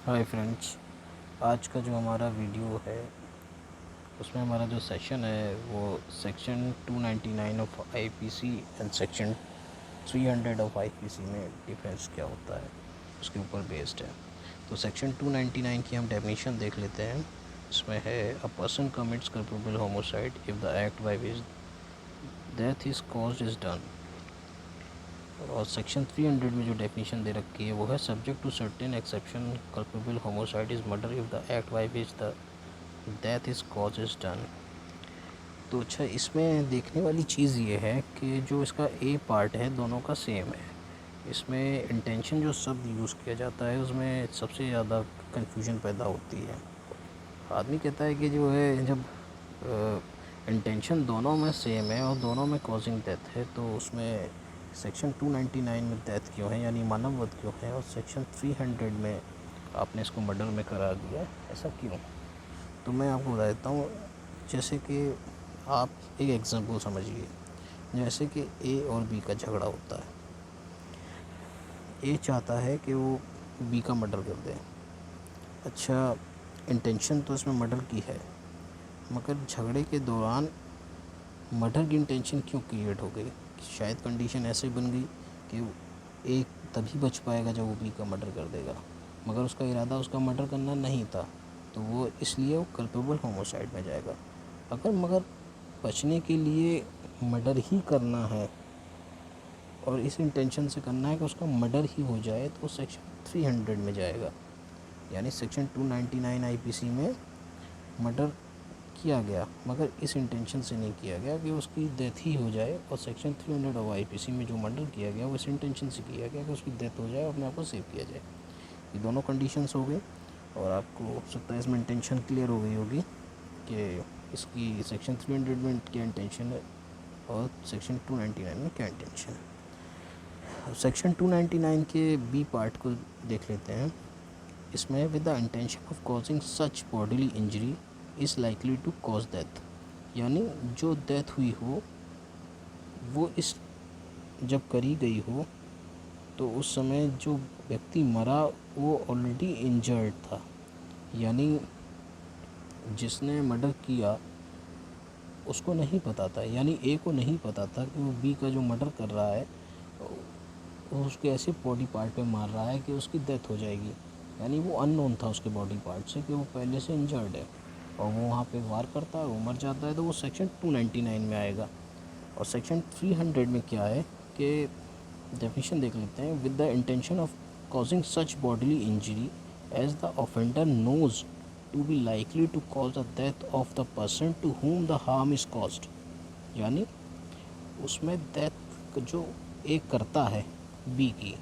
Hi friends, आज का जो हमारा वीडियो है उसमें हमारा जो सेक्शन है वो section 299 of IPC and section 300 of IPC में डिफरेंस क्या होता है उसके ऊपर बेस्ड है। तो सेक्शन 299 की हम डेफिनेशन देख लेते हैं। इसमें है a person commits culpable homicide if the act by which death is caused is done. और सेक्शन 300 में जो डेफिनेशन दे रखी है वो है subject to certain exception culpable homicide is murder if the act by which the death is cause is done. तो अच्छा, इसमें देखने वाली चीज़ ये है कि जो इसका ए पार्ट है दोनों का सेम है। इसमें इंटेंशन जो शब्द यूज़ किया जाता है उसमें सबसे ज़्यादा कन्फ्यूजन पैदा होती है। आदमी कहता है कि जो है जब इंटेंशन दोनों में सेम है और दोनों में कॉजिंग डेथ है तो उसमें सेक्शन 299 में डेथ क्यों है यानी मानव वध क्यों है और सेक्शन 300 में आपने इसको मर्डर में करा दिया, ऐसा क्यों? तो मैं आपको बता देता हूँ। जैसे कि आप एक एग्जांपल समझिए, जैसे कि ए और बी का झगड़ा होता है। ए चाहता है कि वो बी का मर्डर कर दे। अच्छा, इंटेंशन तो इसमें मर्डर की है, मगर झगड़े के दौरान मर्डर की इंटेंशन क्यों क्रिएट हो गई? शायद कंडीशन ऐसे बन गई कि ए तभी बच पाएगा जब वो बी का मर्डर कर देगा, मगर उसका इरादा उसका मर्डर करना नहीं था, तो वो इसलिए वो कल्पेबल होमोसाइड में जाएगा। अगर मगर बचने के लिए मर्डर ही करना है और इस इंटेंशन से करना है कि उसका मर्डर ही हो जाए तो सेक्शन 300 में जाएगा। यानी सेक्शन 299 आईपीसी में मर्डर किया गया मगर इस इंटेंशन से नहीं किया गया कि उसकी डेथ ही हो जाए, और सेक्शन 300 ऑफ आईपीसी में जो मर्डर किया गया वो इस इंटेंशन से किया गया कि उसकी डेथ हो जाए और अपने आप को सेव किया जाए। ये दोनों कंडीशंस हो गई और आपको हो सकता है इसमें इंटेंशन क्लियर हो गई होगी कि इसकी सेक्शन 300 में क्या इंटेंशन है और सेक्शन 299 में क्या इंटेंशन है। सेक्शन 299 के बी पार्ट को देख लेते हैं। इसमें with the intention of causing such bodily injury is likely to cause death, यानी जो डेथ हुई हो वो इस जब करी गई हो तो उस समय जो व्यक्ति मरा वो ऑलरेडी इंजर्ड था। यानी जिसने मर्डर किया उसको नहीं पता था, यानी ए को नहीं पता था कि वो बी का जो मर्डर कर रहा है वो उसके ऐसे बॉडी पार्ट पे मार रहा है कि उसकी डेथ हो जाएगी। यानी वो अननोन था उसके बॉडी पार्ट से कि वो पहले से इंजर्ड है और वो वहाँ पे वार करता है, वो मर जाता है, तो वो सेक्शन 299 में आएगा। और सेक्शन 300 में क्या है कि डेफिनेशन देख लेते हैं। With the intention of causing such bodily injury as the offender knows to be likely to cause the death of the person to whom the harm is caused. यानी उसमें डेथ जो एक करता है बी की,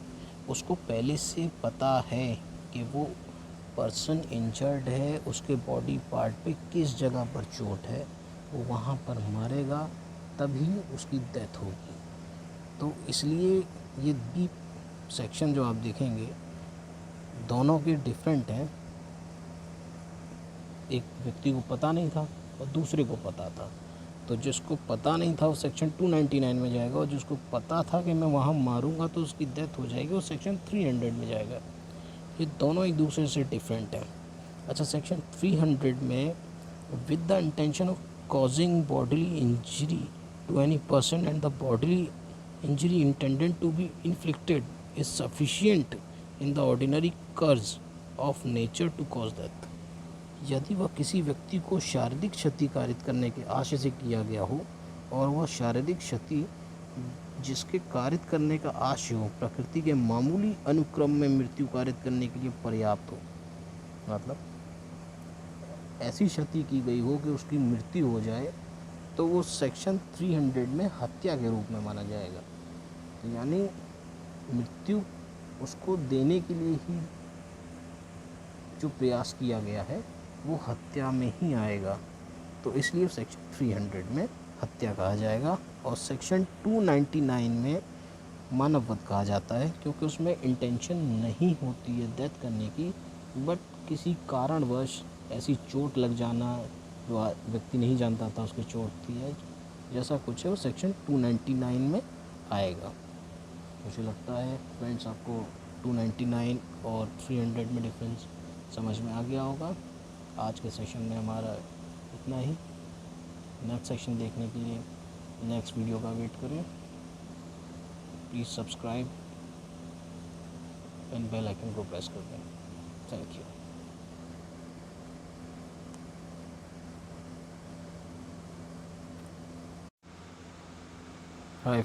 उसको पहले से पता है कि वो पर्सन इंजर्ड है, उसके बॉडी पार्ट पे किस जगह पर चोट है, वो वहाँ पर मरेगा तभी उसकी डेथ होगी। तो इसलिए ये बी सेक्शन जो आप देखेंगे दोनों के डिफरेंट हैं। एक व्यक्ति को पता नहीं था और दूसरे को पता था, तो जिसको पता नहीं था वो सेक्शन 299 में जाएगा और जिसको पता था कि मैं वहाँ मारूंगा तो उसकी डेथ हो जाएगी वो सेक्शन 300 में जाएगा। ये दोनों एक दूसरे से डिफरेंट हैं। अच्छा, सेक्शन 300 में with the intention of causing bodily injury to any person and the bodily injury intended to be inflicted is sufficient in the ordinary course of nature to cause death. यदि वह किसी व्यक्ति को शारीरिक क्षति कारित करने के आशय से किया गया हो और वह शारीरिक क्षति जिसके कारित करने का आशय हो प्रकृति के मामूली अनुक्रम में मृत्यु कारित करने के लिए पर्याप्त हो, मतलब ऐसी क्षति की गई हो कि उसकी मृत्यु हो जाए, तो वो सेक्शन 300 में हत्या के रूप में माना जाएगा। तो यानी मृत्यु उसको देने के लिए ही जो प्रयास किया गया है वो हत्या में ही आएगा, तो इसलिए सेक्शन 300 में हत्या कहा जाएगा। और सेक्शन 299 में मानव वध कहा जाता है क्योंकि उसमें इंटेंशन नहीं होती है डेथ करने की, बट किसी कारणवश ऐसी चोट लग जाना, व्यक्ति नहीं जानता था उसकी चोट थी है, जैसा कुछ है वो सेक्शन 299 में आएगा। मुझे लगता है फ्रेंड्स आपको 299 और 300 में डिफरेंस समझ में आ गया होगा। आज के सेशन में हमारा इतना ही। नेक्स्ट सेशन देखने के लिए नेक्स्ट वीडियो का वेट करें। Please subscribe and bell icon को प्रेस कर दें। Thank you.